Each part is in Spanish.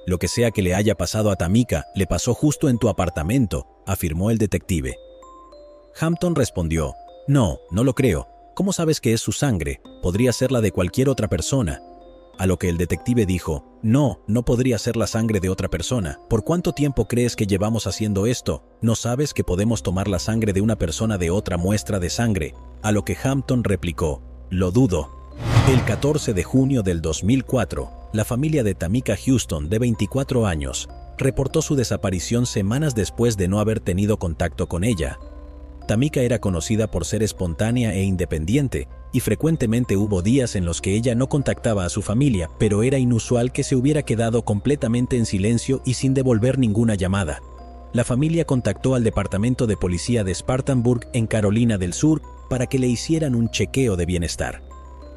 Lo que sea que le haya pasado a Tamika, le pasó justo en tu apartamento, afirmó el detective. Hampton respondió, no lo creo. ¿Cómo sabes que es su sangre? Podría ser la de cualquier otra persona. A lo que el detective dijo, no podría ser la sangre de otra persona. ¿Por cuánto tiempo crees que llevamos haciendo esto? ¿No sabes que podemos tomar la sangre de una persona de otra muestra de sangre? A lo que Hampton replicó, lo dudo. El 14 de junio del 2004, la familia de Tamika Houston, de 24 años, reportó su desaparición semanas después de no haber tenido contacto con ella. Tamika era conocida por ser espontánea e independiente, y frecuentemente hubo días en los que ella no contactaba a su familia, pero era inusual que se hubiera quedado completamente en silencio y sin devolver ninguna llamada. La familia contactó al Departamento de Policía de Spartanburg, en Carolina del Sur, para que le hicieran un chequeo de bienestar.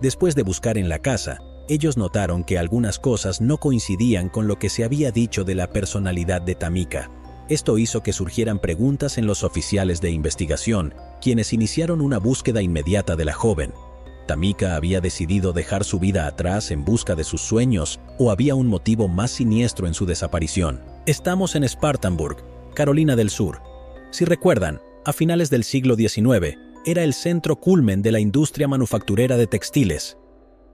Después de buscar en la casa, ellos notaron que algunas cosas no coincidían con lo que se había dicho de la personalidad de Tamika. Esto hizo que surgieran preguntas en los oficiales de investigación, quienes iniciaron una búsqueda inmediata de la joven. ¿Tamika había decidido dejar su vida atrás en busca de sus sueños o había un motivo más siniestro en su desaparición? Estamos en Spartanburg, Carolina del Sur. Si recuerdan, a finales del siglo XIX, era el centro culmen de la industria manufacturera de textiles.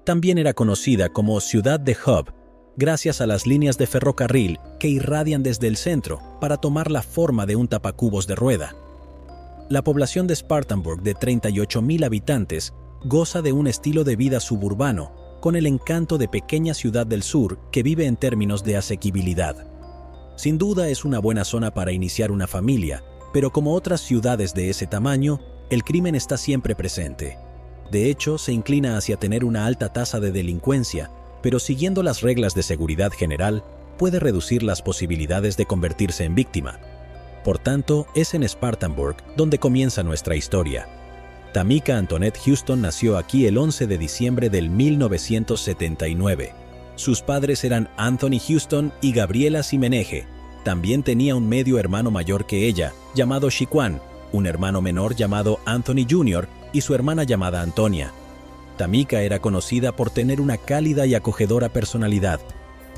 También era conocida como Ciudad de Hub, gracias a las líneas de ferrocarril que irradian desde el centro para tomar la forma de un tapacubos de rueda. La población de Spartanburg, de 38,000 habitantes, goza de un estilo de vida suburbano, con el encanto de pequeña ciudad del sur que vive en términos de asequibilidad. Sin duda es una buena zona para iniciar una familia, pero como otras ciudades de ese tamaño, el crimen está siempre presente. De hecho, se inclina hacia tener una alta tasa de delincuencia, pero siguiendo las reglas de seguridad general, puede reducir las posibilidades de convertirse en víctima. Por tanto, es en Spartanburg donde comienza nuestra historia. Tamika Antoinette Houston nació aquí el 11 de diciembre del 1979. Sus padres eran Anthony Houston y Gabriela Simeneje. También tenía un medio hermano mayor que ella, llamado Shiquan, un hermano menor llamado Anthony Jr. y su hermana llamada Antonia. Tamika era conocida por tener una cálida y acogedora personalidad.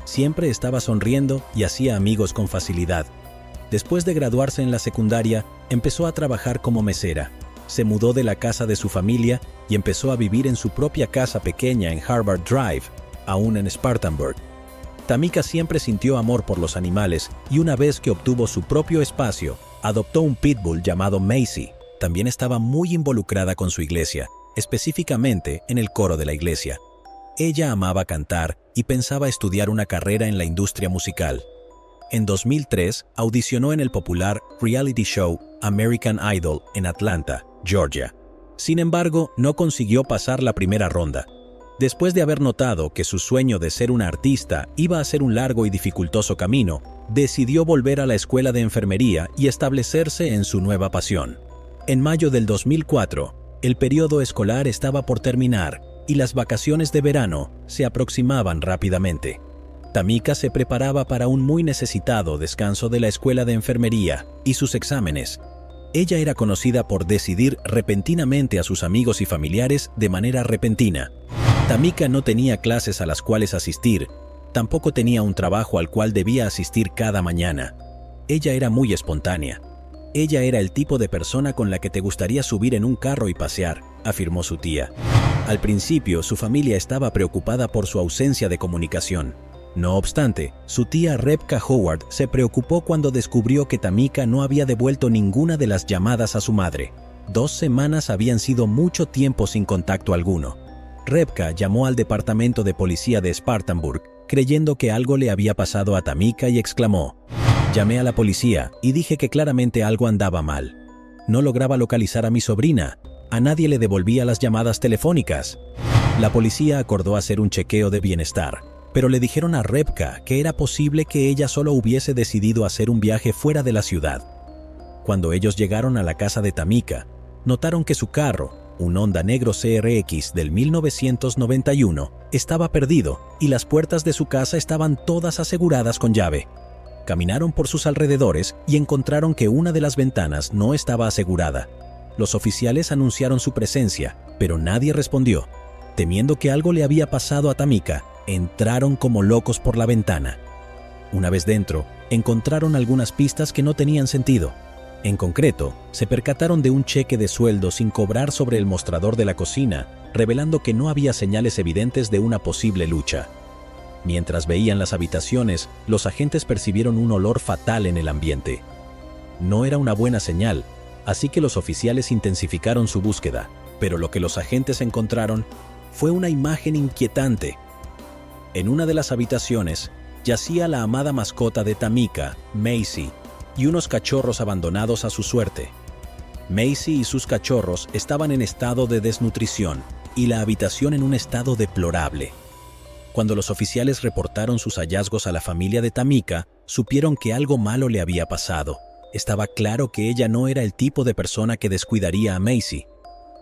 Siempre estaba sonriendo y hacía amigos con facilidad. Después de graduarse en la secundaria, empezó a trabajar como mesera. Se mudó de la casa de su familia y empezó a vivir en su propia casa pequeña en Harvard Drive, aún en Spartanburg. Tamika siempre sintió amor por los animales y una vez que obtuvo su propio espacio, adoptó un pitbull llamado Macy. También estaba muy involucrada con su iglesia, específicamente en el coro de la iglesia. Ella amaba cantar y pensaba estudiar una carrera en la industria musical. En 2003, audicionó en el popular reality show American Idol en Atlanta, Georgia. Sin embargo, no consiguió pasar la primera ronda. Después de haber notado que su sueño de ser una artista iba a ser un largo y dificultoso camino, decidió volver a la escuela de enfermería y establecerse en su nueva pasión. En mayo del 2004, el periodo escolar estaba por terminar y las vacaciones de verano se aproximaban rápidamente. Tamika se preparaba para un muy necesitado descanso de la escuela de enfermería y sus exámenes. Ella era conocida por decidir repentinamente a sus amigos y familiares de manera repentina. Tamika no tenía clases a las cuales asistir, tampoco tenía un trabajo al cual debía asistir cada mañana. Ella era muy espontánea. Ella era el tipo de persona con la que te gustaría subir en un carro y pasear, afirmó su tía. Al principio, su familia estaba preocupada por su ausencia de comunicación. No obstante, su tía Rebecca Howard se preocupó cuando descubrió que Tamika no había devuelto ninguna de las llamadas a su madre. 2 semanas habían sido mucho tiempo sin contacto alguno. Rebecca llamó al departamento de policía de Spartanburg, creyendo que algo le había pasado a Tamika y exclamó: «Llamé a la policía y dije que claramente algo andaba mal. No lograba localizar a mi sobrina. A nadie le devolvía las llamadas telefónicas». La policía acordó hacer un chequeo de bienestar, pero le dijeron a Rebecca que era posible que ella solo hubiese decidido hacer un viaje fuera de la ciudad. Cuando ellos llegaron a la casa de Tamika, notaron que su carro, un Honda negro CRX del 1991, estaba perdido y las puertas de su casa estaban todas aseguradas con llave. Caminaron por sus alrededores y encontraron que una de las ventanas no estaba asegurada. Los oficiales anunciaron su presencia, pero nadie respondió. Temiendo que algo le había pasado a Tamika, entraron como locos por la ventana. Una vez dentro, encontraron algunas pistas que no tenían sentido. En concreto, se percataron de un cheque de sueldo sin cobrar sobre el mostrador de la cocina, revelando que no había señales evidentes de una posible lucha. Mientras veían las habitaciones, los agentes percibieron un olor fatal en el ambiente. No era una buena señal, así que los oficiales intensificaron su búsqueda, pero lo que los agentes encontraron fue una imagen inquietante. En una de las habitaciones yacía la amada mascota de Tamika, Macy, y unos cachorros abandonados a su suerte. Macy y sus cachorros estaban en estado de desnutrición y la habitación en un estado deplorable. Cuando los oficiales reportaron sus hallazgos a la familia de Tamika, supieron que algo malo le había pasado. Estaba claro que ella no era el tipo de persona que descuidaría a Macy.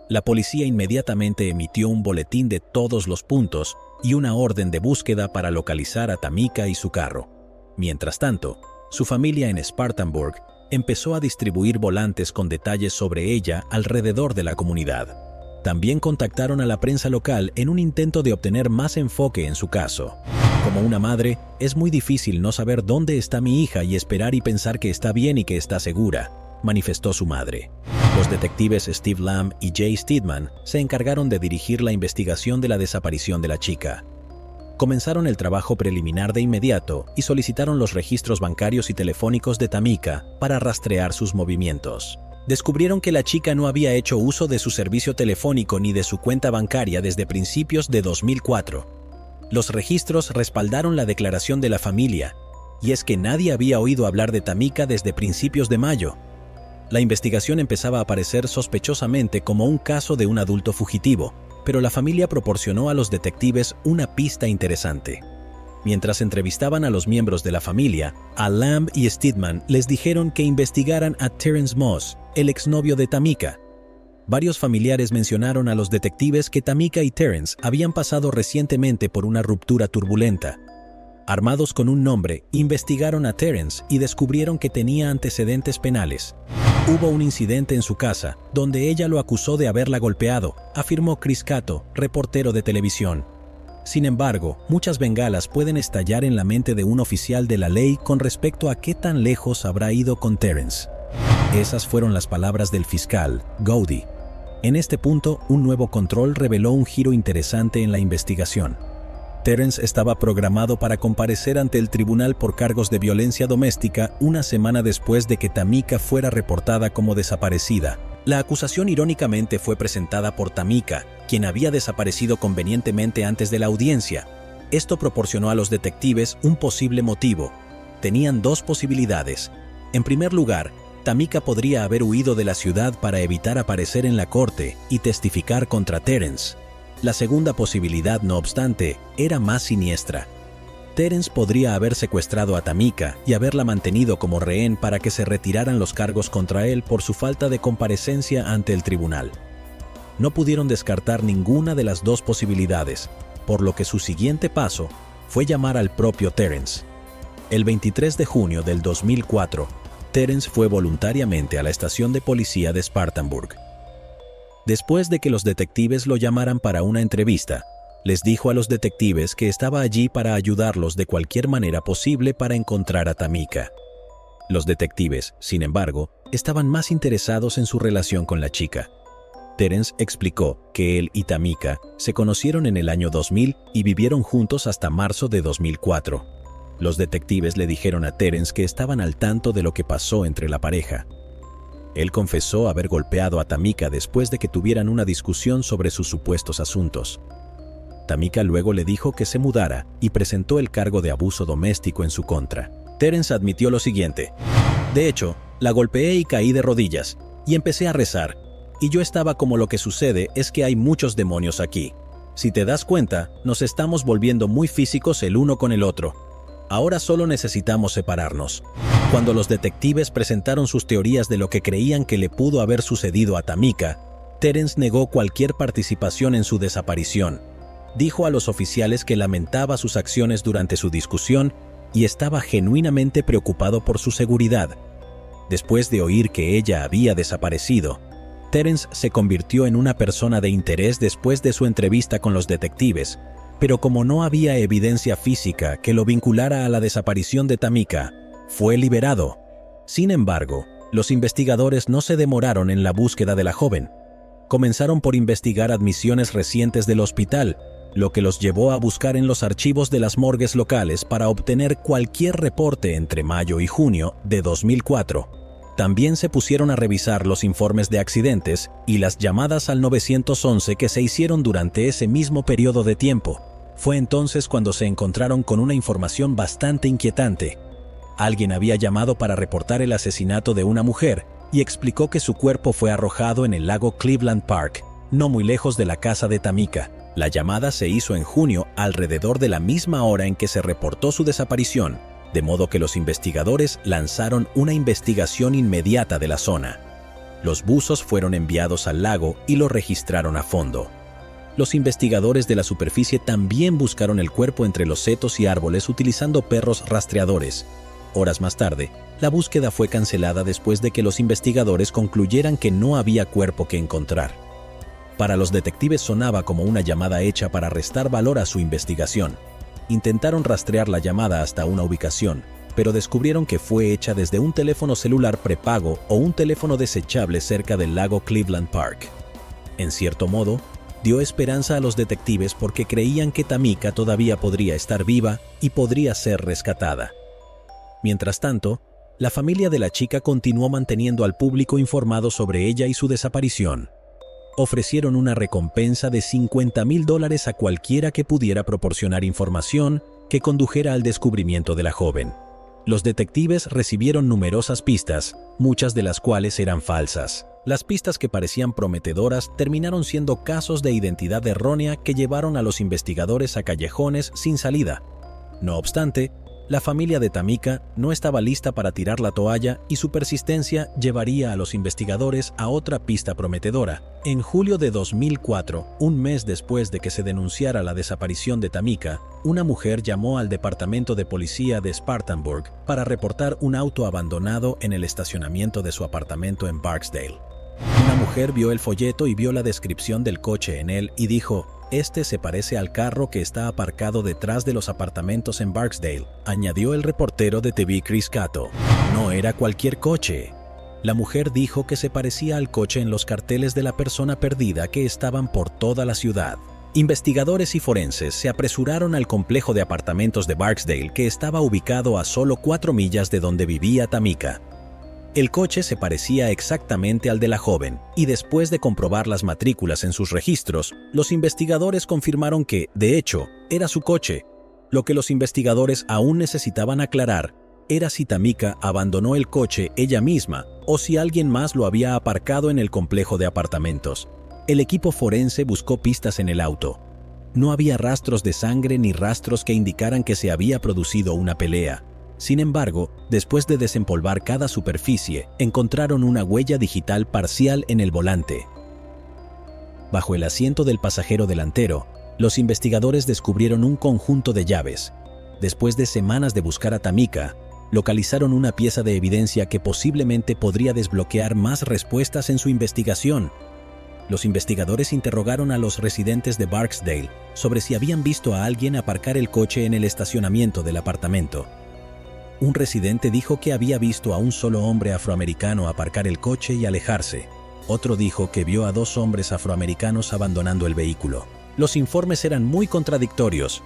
La policía inmediatamente emitió un boletín de todos los puntos y una orden de búsqueda para localizar a Tamika y su carro. Mientras tanto, su familia en Spartanburg empezó a distribuir volantes con detalles sobre ella alrededor de la comunidad. También contactaron a la prensa local en un intento de obtener más enfoque en su caso. Como una madre, es muy difícil no saber dónde está mi hija y esperar y pensar que está bien y que está segura, manifestó su madre. Los detectives Steve Lamb y Jay Steedman se encargaron de dirigir la investigación de la desaparición de la chica. Comenzaron el trabajo preliminar de inmediato y solicitaron los registros bancarios y telefónicos de Tamika para rastrear sus movimientos. Descubrieron que la chica no había hecho uso de su servicio telefónico ni de su cuenta bancaria desde principios de 2004. Los registros respaldaron la declaración de la familia, y es que nadie había oído hablar de Tamika desde principios de mayo. La investigación empezaba a parecer sospechosamente como un caso de un adulto fugitivo, pero la familia proporcionó a los detectives una pista interesante. Mientras entrevistaban a los miembros de la familia, a Lamb y Steedman les dijeron que investigaran a Terrence Moss, el exnovio de Tamika. Varios familiares mencionaron a los detectives que Tamika y Terrence habían pasado recientemente por una ruptura turbulenta. Armados con un nombre, investigaron a Terrence y descubrieron que tenía antecedentes penales. Hubo un incidente en su casa, donde ella lo acusó de haberla golpeado, afirmó Chris Cato, reportero de televisión. Sin embargo, muchas bengalas pueden estallar en la mente de un oficial de la ley con respecto a qué tan lejos habrá ido con Terrence. Esas fueron las palabras del fiscal, Gowdy. En este punto, un nuevo control reveló un giro interesante en la investigación. Terrence estaba programado para comparecer ante el tribunal por cargos de violencia doméstica una semana después de que Tamika fuera reportada como desaparecida. La acusación irónicamente fue presentada por Tamika, quien había desaparecido convenientemente antes de la audiencia. Esto proporcionó a los detectives un posible motivo. Tenían dos posibilidades. En primer lugar, Tamika podría haber huido de la ciudad para evitar aparecer en la corte y testificar contra Terrence. La segunda posibilidad, no obstante, era más siniestra. Terrence podría haber secuestrado a Tamika y haberla mantenido como rehén para que se retiraran los cargos contra él por su falta de comparecencia ante el tribunal. No pudieron descartar ninguna de las dos posibilidades, por lo que su siguiente paso fue llamar al propio Terrence. El 23 de junio del 2004, Terrence fue voluntariamente a la estación de policía de Spartanburg. Después de que los detectives lo llamaran para una entrevista, les dijo a los detectives que estaba allí para ayudarlos de cualquier manera posible para encontrar a Tamika. Los detectives, sin embargo, estaban más interesados en su relación con la chica. Terrence explicó que él y Tamika se conocieron en el año 2000 y vivieron juntos hasta marzo de 2004. Los detectives le dijeron a Terrence que estaban al tanto de lo que pasó entre la pareja. Él confesó haber golpeado a Tamika después de que tuvieran una discusión sobre sus supuestos asuntos. Tamika luego le dijo que se mudara y presentó el cargo de abuso doméstico en su contra. Terrence admitió lo siguiente: de hecho, la golpeé y caí de rodillas, y empecé a rezar, y yo estaba como lo que sucede es que hay muchos demonios aquí. Si te das cuenta, nos estamos volviendo muy físicos el uno con el otro. Ahora solo necesitamos separarnos. Cuando los detectives presentaron sus teorías de lo que creían que le pudo haber sucedido a Tamika, Terrence negó cualquier participación en su desaparición. Dijo a los oficiales que lamentaba sus acciones durante su discusión y estaba genuinamente preocupado por su seguridad. Después de oír que ella había desaparecido, Terrence se convirtió en una persona de interés después de su entrevista con los detectives, pero como no había evidencia física que lo vinculara a la desaparición de Tamika, fue liberado. Sin embargo, los investigadores no se demoraron en la búsqueda de la joven. Comenzaron por investigar admisiones recientes del hospital, lo que los llevó a buscar en los archivos de las morgues locales para obtener cualquier reporte entre mayo y junio de 2004. También se pusieron a revisar los informes de accidentes y las llamadas al 911 que se hicieron durante ese mismo periodo de tiempo. Fue entonces cuando se encontraron con una información bastante inquietante. Alguien había llamado para reportar el asesinato de una mujer y explicó que su cuerpo fue arrojado en el lago Cleveland Park, no muy lejos de la casa de Tamika. La llamada se hizo en junio, alrededor de la misma hora en que se reportó su desaparición, de modo que los investigadores lanzaron una investigación inmediata de la zona. Los buzos fueron enviados al lago y lo registraron a fondo. Los investigadores de la superficie también buscaron el cuerpo entre los setos y árboles utilizando perros rastreadores. Horas más tarde, la búsqueda fue cancelada después de que los investigadores concluyeran que no había cuerpo que encontrar. Para los detectives sonaba como una llamada hecha para restar valor a su investigación. Intentaron rastrear la llamada hasta una ubicación, pero descubrieron que fue hecha desde un teléfono celular prepago o un teléfono desechable cerca del lago Cleveland Park. En cierto modo, dio esperanza a los detectives porque creían que Tamika todavía podría estar viva y podría ser rescatada. Mientras tanto, la familia de la chica continuó manteniendo al público informado sobre ella y su desaparición. Ofrecieron una recompensa de $50,000 a cualquiera que pudiera proporcionar información que condujera al descubrimiento de la joven. Los detectives recibieron numerosas pistas, muchas de las cuales eran falsas. Las pistas que parecían prometedoras terminaron siendo casos de identidad errónea que llevaron a los investigadores a callejones sin salida. No obstante, la familia de Tamika no estaba lista para tirar la toalla y su persistencia llevaría a los investigadores a otra pista prometedora. En julio de 2004, un mes después de que se denunciara la desaparición de Tamika, una mujer llamó al departamento de policía de Spartanburg para reportar un auto abandonado en el estacionamiento de su apartamento en Barksdale. Una mujer vio el folleto y vio la descripción del coche en él y dijo: «Este se parece al carro que está aparcado detrás de los apartamentos en Barksdale», añadió el reportero de TV Chris Cato. No era cualquier coche. La mujer dijo que se parecía al coche en los carteles de la persona perdida que estaban por toda la ciudad. Investigadores y forenses se apresuraron al complejo de apartamentos de Barksdale, que estaba ubicado a solo 4 millas de donde vivía Tamika. El coche se parecía exactamente al de la joven, y después de comprobar las matrículas en sus registros, los investigadores confirmaron que, de hecho, era su coche. Lo que los investigadores aún necesitaban aclarar era si Tamika abandonó el coche ella misma o si alguien más lo había aparcado en el complejo de apartamentos. El equipo forense buscó pistas en el auto. No había rastros de sangre ni rastros que indicaran que se había producido una pelea. Sin embargo, después de desempolvar cada superficie, encontraron una huella digital parcial en el volante. Bajo el asiento del pasajero delantero, los investigadores descubrieron un conjunto de llaves. Después de semanas de buscar a Tamika, localizaron una pieza de evidencia que posiblemente podría desbloquear más respuestas en su investigación. Los investigadores interrogaron a los residentes de Barksdale sobre si habían visto a alguien aparcar el coche en el estacionamiento del apartamento. Un residente dijo que había visto a un solo hombre afroamericano aparcar el coche y alejarse. Otro dijo que vio a 2 hombres afroamericanos abandonando el vehículo. Los informes eran muy contradictorios.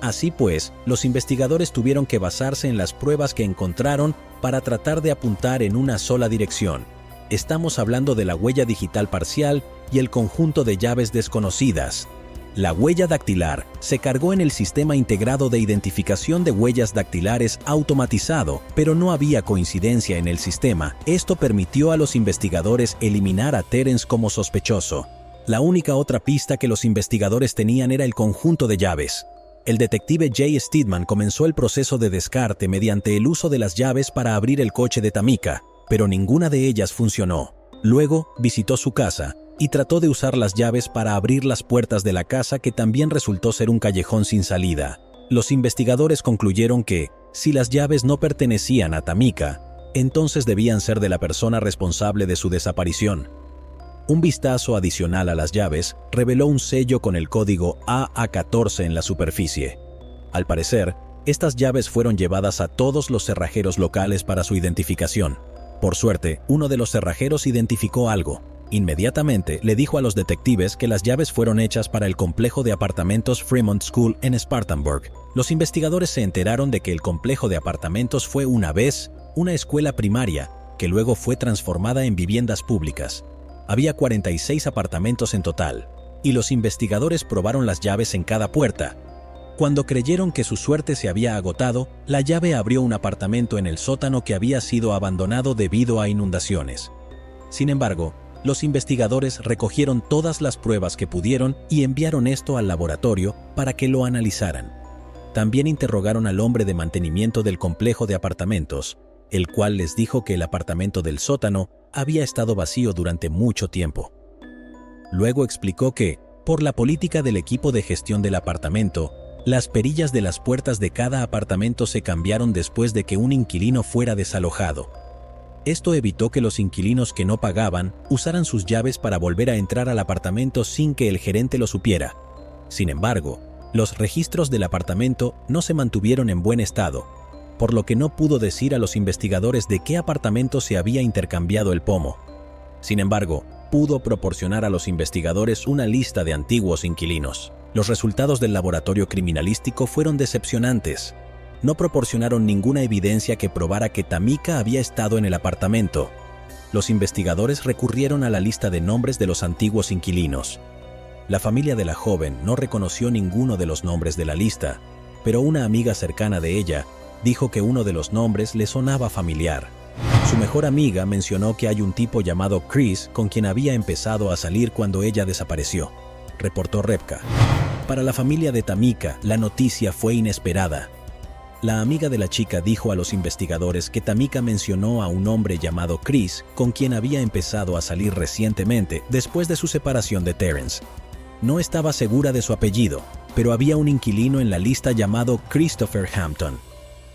Así pues, los investigadores tuvieron que basarse en las pruebas que encontraron para tratar de apuntar en una sola dirección. Estamos hablando de la huella digital parcial y el conjunto de llaves desconocidas. La huella dactilar se cargó en el sistema integrado de identificación de huellas dactilares automatizado, pero no había coincidencia en el sistema. Esto permitió a los investigadores eliminar a Terence como sospechoso. La única otra pista que los investigadores tenían era el conjunto de llaves. El detective Jay Steedman comenzó el proceso de descarte mediante el uso de las llaves para abrir el coche de Tamika, pero ninguna de ellas funcionó. Luego visitó su casa y trató de usar las llaves para abrir las puertas de la casa, que también resultó ser un callejón sin salida. Los investigadores concluyeron que, si las llaves no pertenecían a Tamika, entonces debían ser de la persona responsable de su desaparición. Un vistazo adicional a las llaves reveló un sello con el código AA14 en la superficie. Al parecer, estas llaves fueron llevadas a todos los cerrajeros locales para su identificación. Por suerte, uno de los cerrajeros identificó algo. Inmediatamente le dijo a los detectives que las llaves fueron hechas para el complejo de apartamentos Fremont School en Spartanburg. Los investigadores se enteraron de que el complejo de apartamentos fue una vez una escuela primaria, que luego fue transformada en viviendas públicas. Había 46 apartamentos en total, y los investigadores probaron las llaves en cada puerta. Cuando creyeron que su suerte se había agotado, la llave abrió un apartamento en el sótano que había sido abandonado debido a inundaciones. Sin embargo, los investigadores recogieron todas las pruebas que pudieron y enviaron esto al laboratorio para que lo analizaran. También interrogaron al hombre de mantenimiento del complejo de apartamentos, el cual les dijo que el apartamento del sótano había estado vacío durante mucho tiempo. Luego explicó que, por la política del equipo de gestión del apartamento, las perillas de las puertas de cada apartamento se cambiaron después de que un inquilino fuera desalojado. Esto evitó que los inquilinos que no pagaban usaran sus llaves para volver a entrar al apartamento sin que el gerente lo supiera. Sin embargo, los registros del apartamento no se mantuvieron en buen estado, por lo que no pudo decir a los investigadores de qué apartamento se había intercambiado el pomo. Sin embargo, pudo proporcionar a los investigadores una lista de antiguos inquilinos. Los resultados del laboratorio criminalístico fueron decepcionantes. No proporcionaron ninguna evidencia que probara que Tamika había estado en el apartamento. Los investigadores recurrieron a la lista de nombres de los antiguos inquilinos. La familia de la joven no reconoció ninguno de los nombres de la lista, pero una amiga cercana de ella dijo que uno de los nombres le sonaba familiar. Su mejor amiga mencionó que hay un tipo llamado Chris con quien había empezado a salir cuando ella desapareció, reportó Repka. Para la familia de Tamika, la noticia fue inesperada. La amiga de la chica dijo a los investigadores que Tamika mencionó a un hombre llamado Chris con quien había empezado a salir recientemente después de su separación de Terrence. No estaba segura de su apellido, pero había un inquilino en la lista llamado Christopher Hampton.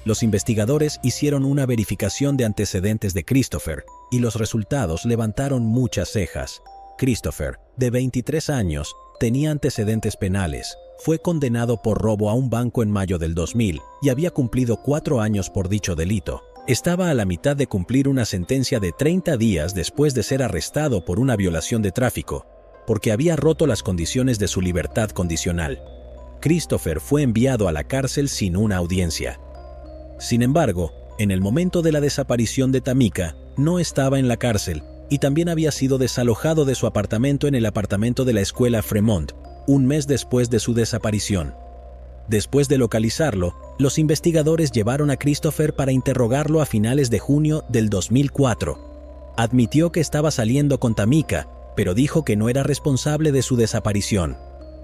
Los investigadores hicieron una verificación de antecedentes de Christopher y los resultados levantaron muchas cejas. Christopher, de 23 años, tenía antecedentes penales. Fue condenado por robo a un banco en mayo del 2000 y había cumplido 4 años por dicho delito. Estaba a la mitad de cumplir una sentencia de 30 días después de ser arrestado por una violación de tráfico, porque había roto las condiciones de su libertad condicional. Christopher fue enviado a la cárcel sin una audiencia. Sin embargo, en el momento de la desaparición de Tamika, no estaba en la cárcel y también había sido desalojado de su apartamento en el apartamento de la escuela Fremont, un mes después de su desaparición. Después de localizarlo, los investigadores llevaron a Christopher para interrogarlo a finales de junio del 2004. Admitió que estaba saliendo con Tamika, pero dijo que no era responsable de su desaparición.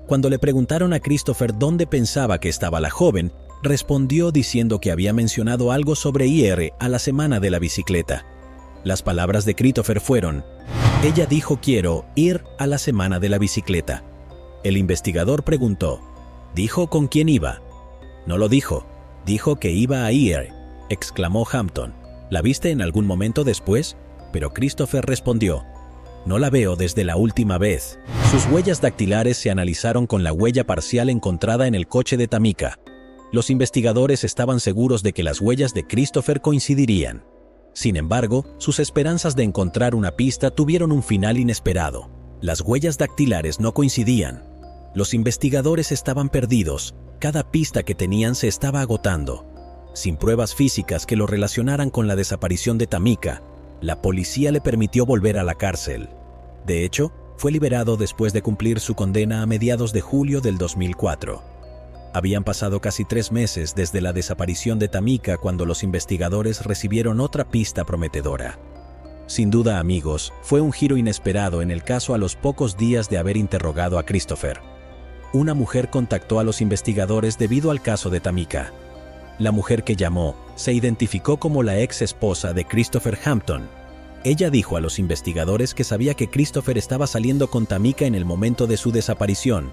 Cuando le preguntaron a Christopher dónde pensaba que estaba la joven, respondió diciendo que había mencionado algo sobre IR a la semana de la bicicleta. Las palabras de Christopher fueron: ella dijo quiero ir a la semana de la bicicleta. El investigador preguntó: ¿dijo con quién iba? No lo dijo. Dijo que iba a IR, exclamó Hampton. ¿La viste en algún momento después? Pero Christopher respondió: no la veo desde la última vez. Sus huellas dactilares se analizaron con la huella parcial encontrada en el coche de Tamika. Los investigadores estaban seguros de que las huellas de Christopher coincidirían. Sin embargo, sus esperanzas de encontrar una pista tuvieron un final inesperado. Las huellas dactilares no coincidían. Los investigadores estaban perdidos. Cada pista que tenían se estaba agotando. Sin pruebas físicas que lo relacionaran con la desaparición de Tamika, la policía le permitió volver a la cárcel. De hecho, fue liberado después de cumplir su condena a mediados de julio del 2004. Habían pasado casi 3 meses desde la desaparición de Tamika cuando los investigadores recibieron otra pista prometedora. Sin duda, amigos, fue un giro inesperado en el caso a los pocos días de haber interrogado a Christopher. Una mujer contactó a los investigadores debido al caso de Tamika. La mujer que llamó se identificó como la ex esposa de Christopher Hampton. Ella dijo a los investigadores que sabía que Christopher estaba saliendo con Tamika en el momento de su desaparición.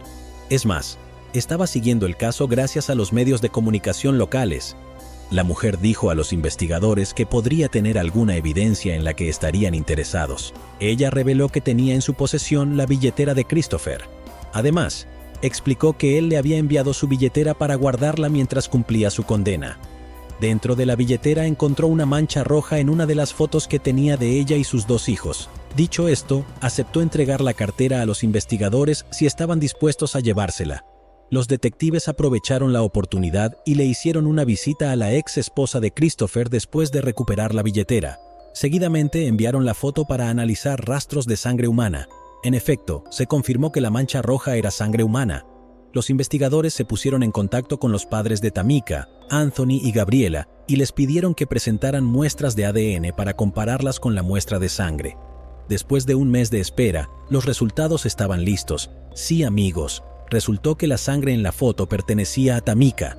Es más, estaba siguiendo el caso gracias a los medios de comunicación locales. La mujer dijo a los investigadores que podría tener alguna evidencia en la que estarían interesados. Ella reveló que tenía en su posesión la billetera de Christopher. Además, explicó que él le había enviado su billetera para guardarla mientras cumplía su condena. Dentro de la billetera encontró una mancha roja en una de las fotos que tenía de ella y sus 2 hijos. Dicho esto, aceptó entregar la cartera a los investigadores si estaban dispuestos a llevársela. Los detectives aprovecharon la oportunidad y le hicieron una visita a la ex esposa de Christopher después de recuperar la billetera. Seguidamente enviaron la foto para analizar rastros de sangre humana. En efecto, se confirmó que la mancha roja era sangre humana. Los investigadores se pusieron en contacto con los padres de Tamika, Anthony y Gabriela, y les pidieron que presentaran muestras de ADN para compararlas con la muestra de sangre. Después de un mes de espera, los resultados estaban listos. Sí, amigos, resultó que la sangre en la foto pertenecía a Tamika.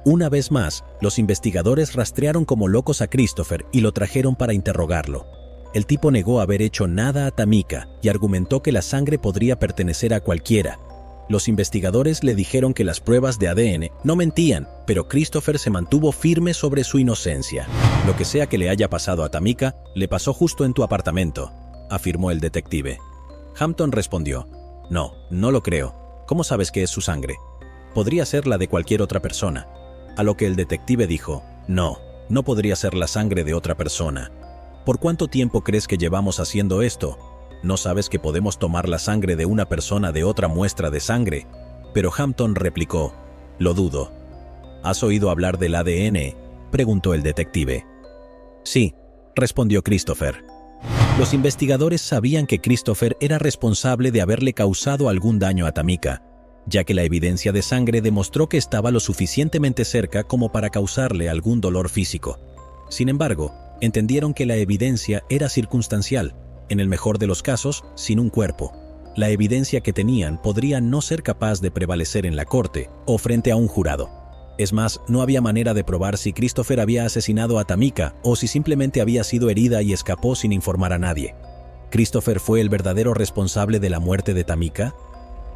Una vez más, los investigadores rastrearon como locos a Christopher y lo trajeron para interrogarlo. El tipo negó haber hecho nada a Tamika y argumentó que la sangre podría pertenecer a cualquiera. Los investigadores le dijeron que las pruebas de ADN no mentían, pero Christopher se mantuvo firme sobre su inocencia. Lo que sea que le haya pasado a Tamika, le pasó justo en tu apartamento, afirmó el detective. Hampton respondió, no, no lo creo. ¿Cómo sabes que es su sangre? Podría ser la de cualquier otra persona. A lo que el detective dijo, no, no podría ser la sangre de otra persona. ¿Por cuánto tiempo crees que llevamos haciendo esto? ¿No sabes que podemos tomar la sangre de una persona de otra muestra de sangre? Pero Hampton replicó, lo dudo. ¿Has oído hablar del ADN?, preguntó el detective. Sí, respondió Christopher. Los investigadores sabían que Christopher era responsable de haberle causado algún daño a Tamika, ya que la evidencia de sangre demostró que estaba lo suficientemente cerca como para causarle algún dolor físico. Sin embargo, entendieron que la evidencia era circunstancial, en el mejor de los casos, sin un cuerpo. La evidencia que tenían podría no ser capaz de prevalecer en la corte o frente a un jurado. Es más, no había manera de probar si Christopher había asesinado a Tamika o si simplemente había sido herida y escapó sin informar a nadie. ¿Christopher fue el verdadero responsable de la muerte de Tamika?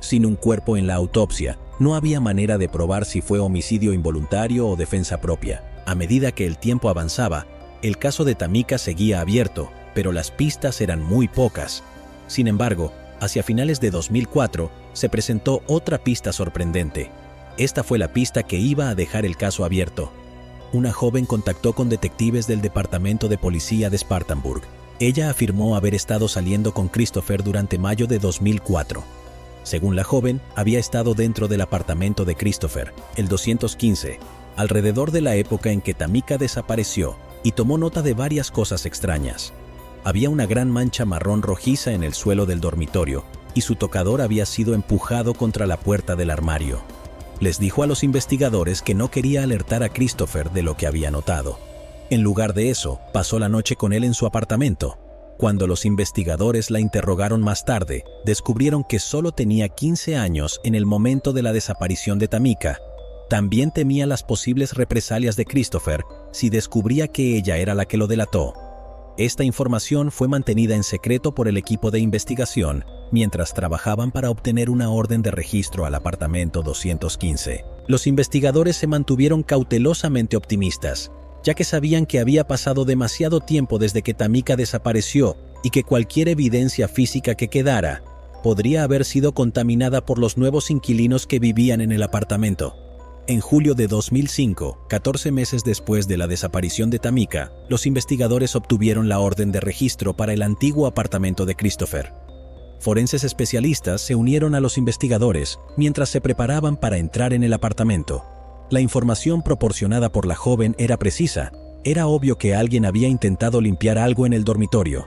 Sin un cuerpo en la autopsia, no había manera de probar si fue homicidio involuntario o defensa propia. A medida que el tiempo avanzaba, el caso de Tamika seguía abierto, pero las pistas eran muy pocas. Sin embargo, hacia finales de 2004, se presentó otra pista sorprendente. Esta fue la pista que iba a dejar el caso abierto. Una joven contactó con detectives del Departamento de Policía de Spartanburg. Ella afirmó haber estado saliendo con Christopher durante mayo de 2004. Según la joven, había estado dentro del apartamento de Christopher, el 215, alrededor de la época en que Tamika desapareció, y tomó nota de varias cosas extrañas. Había una gran mancha marrón rojiza en el suelo del dormitorio, y su tocador había sido empujado contra la puerta del armario. Les dijo a los investigadores que no quería alertar a Christopher de lo que había notado. En lugar de eso, pasó la noche con él en su apartamento. Cuando los investigadores la interrogaron más tarde, descubrieron que solo tenía 15 años en el momento de la desaparición de Tamika. También temía las posibles represalias de Christopher si descubría que ella era la que lo delató. Esta información fue mantenida en secreto por el equipo de investigación mientras trabajaban para obtener una orden de registro al apartamento 215. Los investigadores se mantuvieron cautelosamente optimistas, ya que sabían que había pasado demasiado tiempo desde que Tamika desapareció y que cualquier evidencia física que quedara podría haber sido contaminada por los nuevos inquilinos que vivían en el apartamento. En julio de 2005, 14 meses después de la desaparición de Tamika, los investigadores obtuvieron la orden de registro para el antiguo apartamento de Christopher. Forenses especialistas se unieron a los investigadores mientras se preparaban para entrar en el apartamento. La información proporcionada por la joven era precisa. Era obvio que alguien había intentado limpiar algo en el dormitorio.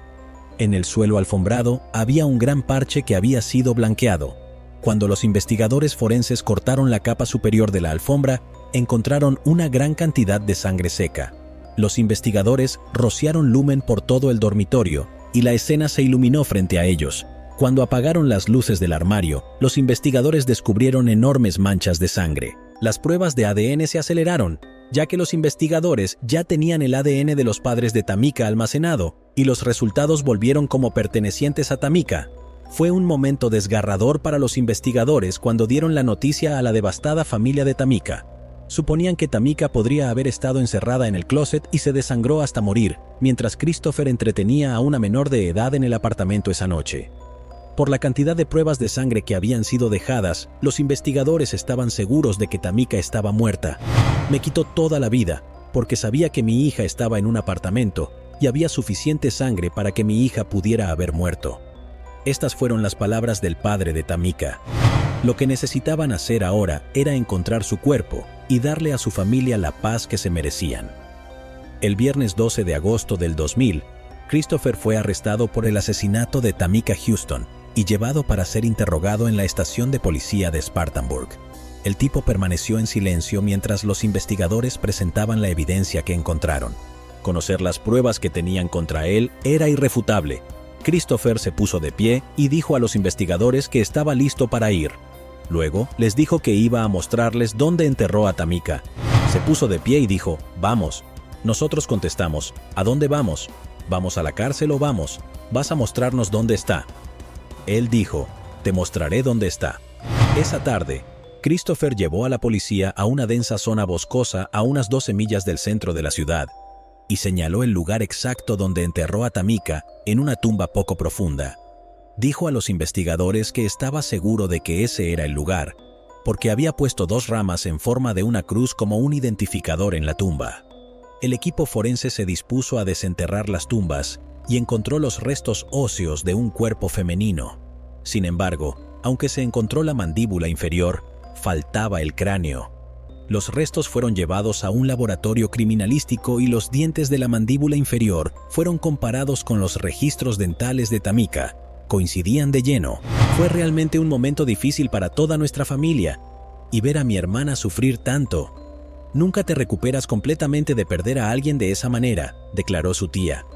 En el suelo alfombrado había un gran parche que había sido blanqueado. Cuando los investigadores forenses cortaron la capa superior de la alfombra, encontraron una gran cantidad de sangre seca. Los investigadores rociaron lumen por todo el dormitorio y la escena se iluminó frente a ellos. Cuando apagaron las luces del armario, los investigadores descubrieron enormes manchas de sangre. Las pruebas de ADN se aceleraron, ya que los investigadores ya tenían el ADN de los padres de Tamika almacenado, y los resultados volvieron como pertenecientes a Tamika. Fue un momento desgarrador para los investigadores cuando dieron la noticia a la devastada familia de Tamika. Suponían que Tamika podría haber estado encerrada en el closet y se desangró hasta morir, mientras Christopher entretenía a una menor de edad en el apartamento esa noche. Por la cantidad de pruebas de sangre que habían sido dejadas, los investigadores estaban seguros de que Tamika estaba muerta. Me quitó toda la vida, porque sabía que mi hija estaba en un apartamento y había suficiente sangre para que mi hija pudiera haber muerto. Estas fueron las palabras del padre de Tamika. Lo que necesitaban hacer ahora era encontrar su cuerpo y darle a su familia la paz que se merecían. El viernes 12 de agosto del 2000, Christopher fue arrestado por el asesinato de Tamika Houston y llevado para ser interrogado en la estación de policía de Spartanburg. El tipo permaneció en silencio mientras los investigadores presentaban la evidencia que encontraron. Conocer las pruebas que tenían contra él era irrefutable. Christopher se puso de pie y dijo a los investigadores que estaba listo para ir. Luego les dijo que iba a mostrarles dónde enterró a Tamika. Se puso de pie y dijo, «Vamos». Nosotros contestamos, «¿A dónde vamos? ¿Vamos a la cárcel o vamos? Vas a mostrarnos dónde está». Él dijo, «Te mostraré dónde está». Esa tarde, Christopher llevó a la policía a una densa zona boscosa a unas 12 millas del centro de la ciudad y señaló el lugar exacto donde enterró a Tamika en una tumba poco profunda. Dijo a los investigadores que estaba seguro de que ese era el lugar, porque había puesto 2 ramas en forma de una cruz como un identificador en la tumba. El equipo forense se dispuso a desenterrar las tumbas y encontró los restos óseos de un cuerpo femenino. Sin embargo, aunque se encontró la mandíbula inferior, faltaba el cráneo. Los restos fueron llevados a un laboratorio criminalístico y los dientes de la mandíbula inferior fueron comparados con los registros dentales de Tamika. Coincidían de lleno. Fue realmente un momento difícil para toda nuestra familia. Y ver a mi hermana sufrir tanto. Nunca te recuperas completamente de perder a alguien de esa manera, declaró su tía.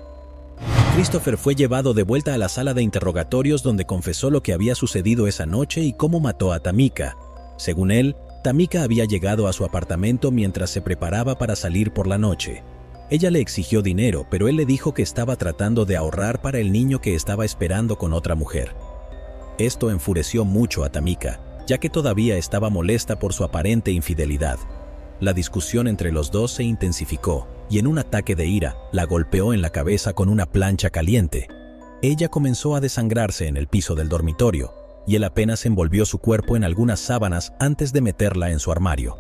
Christopher fue llevado de vuelta a la sala de interrogatorios donde confesó lo que había sucedido esa noche y cómo mató a Tamika. Según él, Tamika había llegado a su apartamento mientras se preparaba para salir por la noche. Ella le exigió dinero, pero él le dijo que estaba tratando de ahorrar para el niño que estaba esperando con otra mujer. Esto enfureció mucho a Tamika, ya que todavía estaba molesta por su aparente infidelidad. La discusión entre los dos se intensificó, y en un ataque de ira, la golpeó en la cabeza con una plancha caliente. Ella comenzó a desangrarse en el piso del dormitorio, y él apenas envolvió su cuerpo en algunas sábanas antes de meterla en su armario.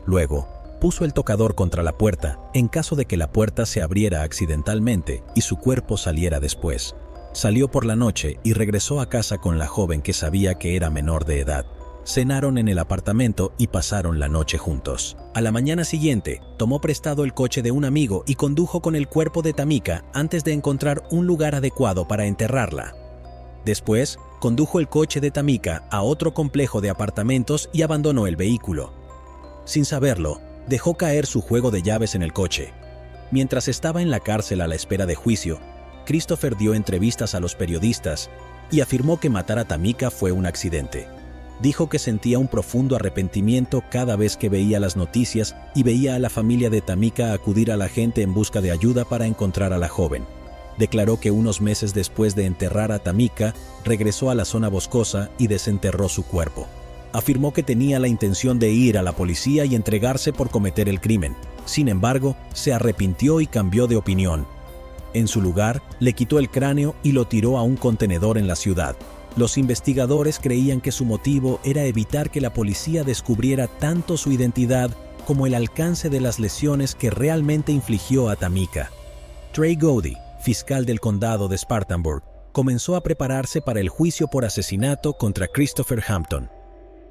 Luego, puso el tocador contra la puerta en caso de que la puerta se abriera accidentalmente y su cuerpo saliera después. Salió por la noche y regresó a casa con la joven que sabía que era menor de edad. Cenaron en el apartamento y pasaron la noche juntos. A la mañana siguiente, tomó prestado el coche de un amigo y condujo con el cuerpo de Tamika antes de encontrar un lugar adecuado para enterrarla. Después, condujo el coche de Tamika a otro complejo de apartamentos y abandonó el vehículo. Sin saberlo, dejó caer su juego de llaves en el coche. Mientras estaba en la cárcel a la espera de juicio, Christopher dio entrevistas a los periodistas y afirmó que matar a Tamika fue un accidente. Dijo que sentía un profundo arrepentimiento cada vez que veía las noticias y veía a la familia de Tamika acudir a la gente en busca de ayuda para encontrar a la joven. Declaró que unos meses después de enterrar a Tamika, regresó a la zona boscosa y desenterró su cuerpo. Afirmó que tenía la intención de ir a la policía y entregarse por cometer el crimen. Sin embargo, se arrepintió y cambió de opinión. En su lugar, le quitó el cráneo y lo tiró a un contenedor en la ciudad. Los investigadores creían que su motivo era evitar que la policía descubriera tanto su identidad como el alcance de las lesiones que realmente infligió a Tamika. Trey Gowdy, fiscal del condado de Spartanburg, comenzó a prepararse para el juicio por asesinato contra Christopher Hampton.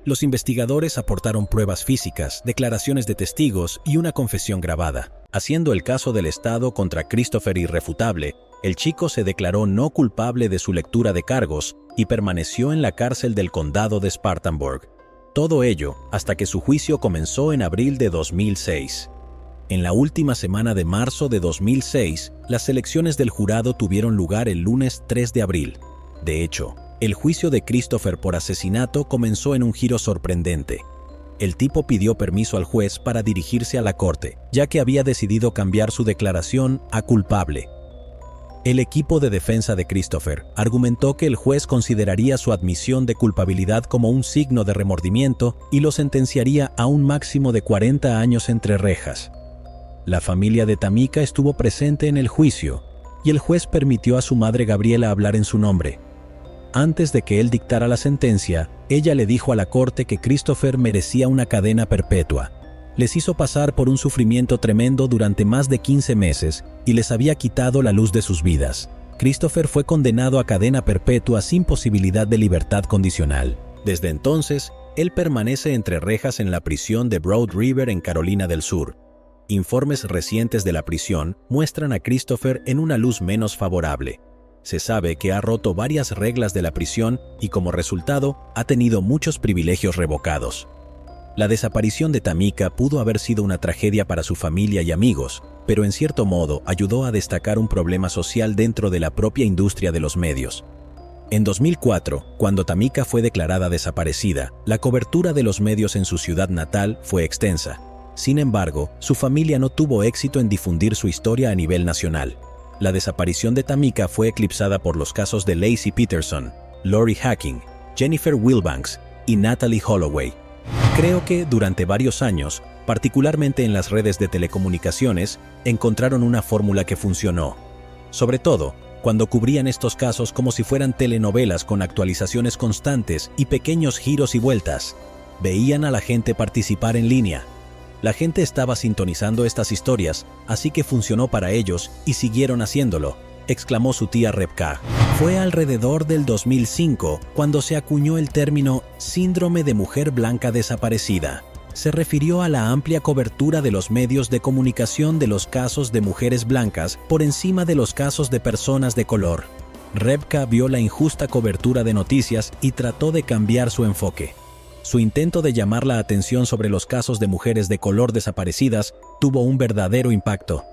Los investigadores aportaron pruebas físicas, declaraciones de testigos y una confesión grabada. Haciendo el caso del Estado contra Christopher irrefutable, el chico se declaró no culpable de su lectura de cargos y permaneció en la cárcel del condado de Spartanburg. Todo ello hasta que su juicio comenzó en abril de 2006. En la última semana de marzo de 2006, las elecciones del jurado tuvieron lugar el lunes 3 de abril. De hecho, el juicio de Christopher por asesinato comenzó en un giro sorprendente. El tipo pidió permiso al juez para dirigirse a la corte, ya que había decidido cambiar su declaración a culpable. El equipo de defensa de Christopher argumentó que el juez consideraría su admisión de culpabilidad como un signo de remordimiento y lo sentenciaría a un máximo de 40 años entre rejas. La familia de Tamika estuvo presente en el juicio y el juez permitió a su madre Gabriela hablar en su nombre. Antes de que él dictara la sentencia, ella le dijo a la corte que Christopher merecía una cadena perpetua. Les hizo pasar por un sufrimiento tremendo durante más de 15 meses y les había quitado la luz de sus vidas. Christopher fue condenado a cadena perpetua sin posibilidad de libertad condicional. Desde entonces, él permanece entre rejas en la prisión de Broad River en Carolina del Sur. Informes recientes de la prisión muestran a Christopher en una luz menos favorable. Se sabe que ha roto varias reglas de la prisión y como resultado ha tenido muchos privilegios revocados. La desaparición de Tamika pudo haber sido una tragedia para su familia y amigos, pero en cierto modo ayudó a destacar un problema social dentro de la propia industria de los medios. En 2004, cuando Tamika fue declarada desaparecida, la cobertura de los medios en su ciudad natal fue extensa. Sin embargo, su familia no tuvo éxito en difundir su historia a nivel nacional. La desaparición de Tamika fue eclipsada por los casos de Laci Peterson, Lori Hacking, Jennifer Wilbanks y Natalie Holloway. Creo que durante varios años, particularmente en las redes de telecomunicaciones, encontraron una fórmula que funcionó. Sobre todo, cuando cubrían estos casos como si fueran telenovelas con actualizaciones constantes y pequeños giros y vueltas. Veían a la gente participar en línea. La gente estaba sintonizando estas historias, así que funcionó para ellos y siguieron haciéndolo, exclamó su tía Rebecca. Fue alrededor del 2005 cuando se acuñó el término síndrome de mujer blanca desaparecida. Se refirió a la amplia cobertura de los medios de comunicación de los casos de mujeres blancas por encima de los casos de personas de color. Rebecca vio la injusta cobertura de noticias y trató de cambiar su enfoque. Su intento de llamar la atención sobre los casos de mujeres de color desaparecidas tuvo un verdadero impacto.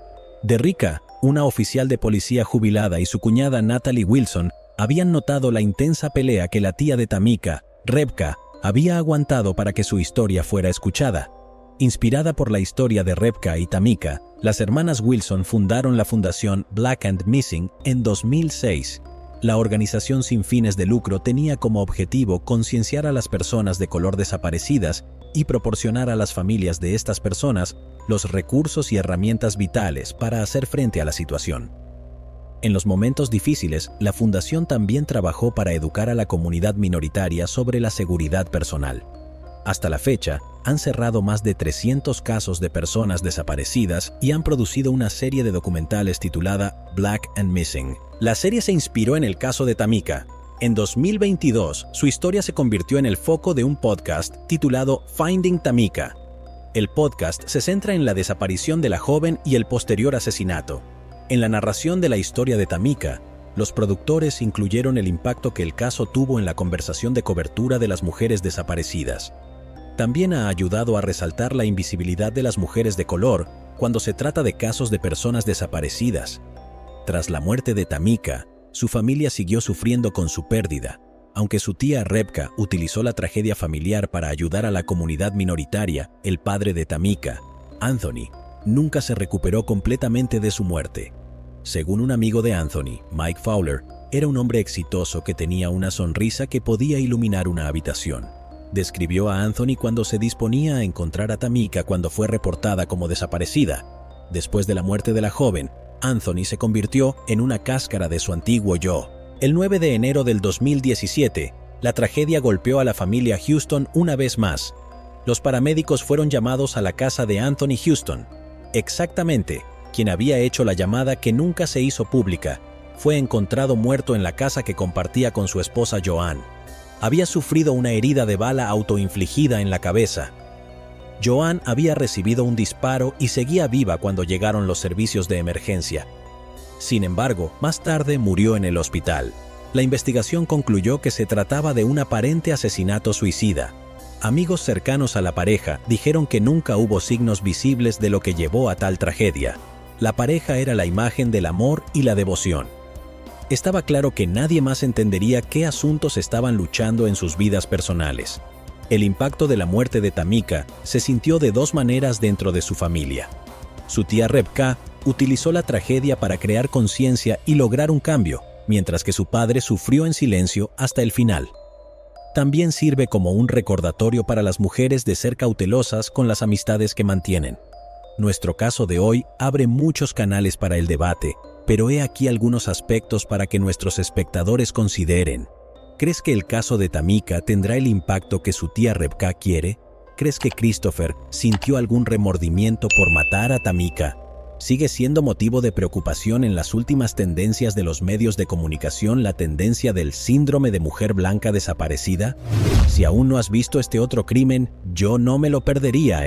Derrica, una oficial de policía jubilada, y su cuñada Natalie Wilson habían notado la intensa pelea que la tía de Tamika, Rebecca, había aguantado para que su historia fuera escuchada. Inspirada por la historia de Rebecca y Tamika, las hermanas Wilson fundaron la fundación Black and Missing en 2006. La organización sin fines de lucro tenía como objetivo concienciar a las personas de color desaparecidas y proporcionar a las familias de estas personas los recursos y herramientas vitales para hacer frente a la situación. En los momentos difíciles, la fundación también trabajó para educar a la comunidad minoritaria sobre la seguridad personal. Hasta la fecha, han cerrado más de 300 casos de personas desaparecidas y han producido una serie de documentales titulada Black and Missing. La serie se inspiró en el caso de Tamika. En 2022, su historia se convirtió en el foco de un podcast titulado Finding Tamika. El podcast se centra en la desaparición de la joven y el posterior asesinato. En la narración de la historia de Tamika, los productores incluyeron el impacto que el caso tuvo en la conversación de cobertura de las mujeres desaparecidas. También ha ayudado a resaltar la invisibilidad de las mujeres de color cuando se trata de casos de personas desaparecidas. Tras la muerte de Tamika, su familia siguió sufriendo con su pérdida. Aunque su tía Rebecca utilizó la tragedia familiar para ayudar a la comunidad minoritaria, el padre de Tamika, Anthony, nunca se recuperó completamente de su muerte. Según un amigo de Anthony, Mike Fowler, era un hombre exitoso que tenía una sonrisa que podía iluminar una habitación. Describió a Anthony cuando se disponía a encontrar a Tamika cuando fue reportada como desaparecida. Después de la muerte de la joven, Anthony se convirtió en una cáscara de su antiguo yo. El 9 de enero del 2017, la tragedia golpeó a la familia Houston una vez más. Los paramédicos fueron llamados a la casa de Anthony Houston. Exactamente, quien había hecho la llamada que nunca se hizo pública, fue encontrado muerto en la casa que compartía con su esposa Joanne. Había sufrido una herida de bala autoinfligida en la cabeza. Joanne había recibido un disparo y seguía viva cuando llegaron los servicios de emergencia. Sin embargo, más tarde murió en el hospital. La investigación concluyó que se trataba de un aparente asesinato suicida. Amigos cercanos a la pareja dijeron que nunca hubo signos visibles de lo que llevó a tal tragedia. La pareja era la imagen del amor y la devoción. Estaba claro que nadie más entendería qué asuntos estaban luchando en sus vidas personales. El impacto de la muerte de Tamika se sintió de dos maneras dentro de su familia. Su tía Rebecca utilizó la tragedia para crear conciencia y lograr un cambio, mientras que su padre sufrió en silencio hasta el final. También sirve como un recordatorio para las mujeres de ser cautelosas con las amistades que mantienen. Nuestro caso de hoy abre muchos canales para el debate, pero he aquí algunos aspectos para que nuestros espectadores consideren. ¿Crees que el caso de Tamika tendrá el impacto que su tía Rebecca quiere? ¿Crees que Christopher sintió algún remordimiento por matar a Tamika? ¿Sigue siendo motivo de preocupación en las últimas tendencias de los medios de comunicación la tendencia del síndrome de mujer blanca desaparecida? Si aún no has visto este otro crimen, yo no me lo perdería,